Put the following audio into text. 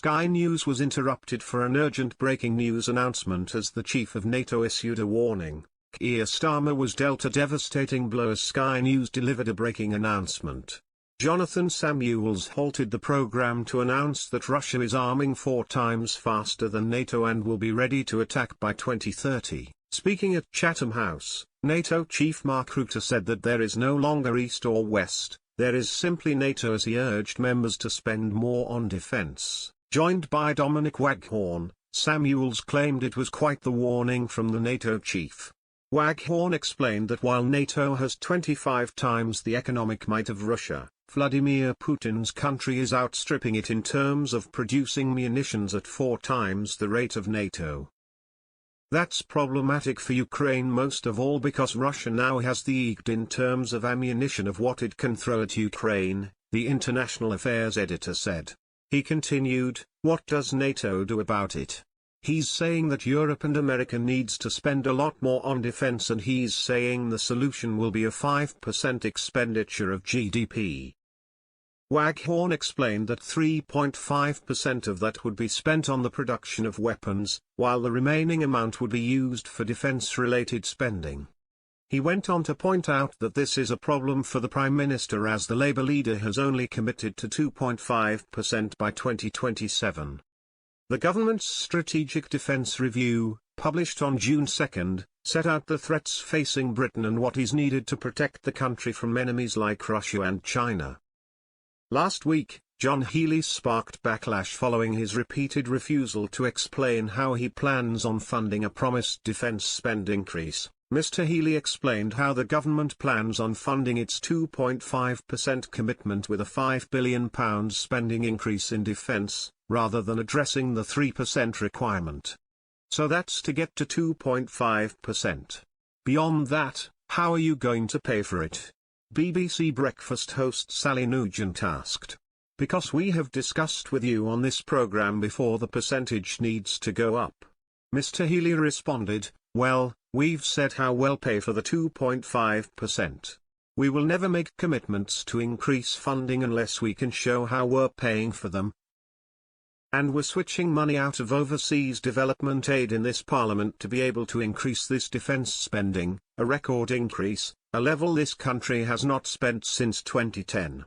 Sky News was interrupted for an urgent breaking news announcement as the chief of NATO issued a warning. Keir Starmer was dealt a devastating blow as Sky News delivered a breaking announcement. Jonathan Samuels halted the program to announce that Russia is arming 4 times faster than NATO and will be ready to attack by 2030. Speaking at Chatham House, NATO chief Mark Rutte said that there is no longer East or West, there is simply NATO, as he urged members to spend more on defense. Joined by Dominic Waghorn, Samuels claimed it was quite the warning from the NATO chief. Waghorn explained that while NATO has 25 times the economic might of Russia, Vladimir Putin's country is outstripping it in terms of producing munitions at 4 times the rate of NATO. That's problematic for Ukraine most of all because Russia now has the EGD in terms of ammunition of what it can throw at Ukraine, the International Affairs editor said. He continued, "What does NATO do about it? He's saying that Europe and America needs to spend a lot more on defense, and he's saying the solution will be a 5% expenditure of GDP. Waghorn explained that 3.5% of that would be spent on the production of weapons, while the remaining amount would be used for defense-related spending. He went on to point out that this is a problem for the Prime Minister as the Labour leader has only committed to 2.5% by 2027. The government's Strategic Defence Review, published on June 2, set out the threats facing Britain and what is needed to protect the country from enemies like Russia and China. Last week, John Healey sparked backlash following his repeated refusal to explain how he plans on funding a promised defence spend increase. Mr. Healey explained how the government plans on funding its 2.5% commitment with a £5 billion spending increase in defence, rather than addressing the 3% requirement. So that's to get to 2.5%. Beyond that, how are you going to pay for it? BBC Breakfast host Sally Nugent asked. Because we have discussed with you on this programme before, the percentage needs to go up. Mr. Healey responded, well, we've said how we'll pay for the 2.5%. We will never make commitments to increase funding unless we can show how we're paying for them. And we're switching money out of overseas development aid in this parliament to be able to increase this defence spending, a record increase, a level this country has not spent since 2010.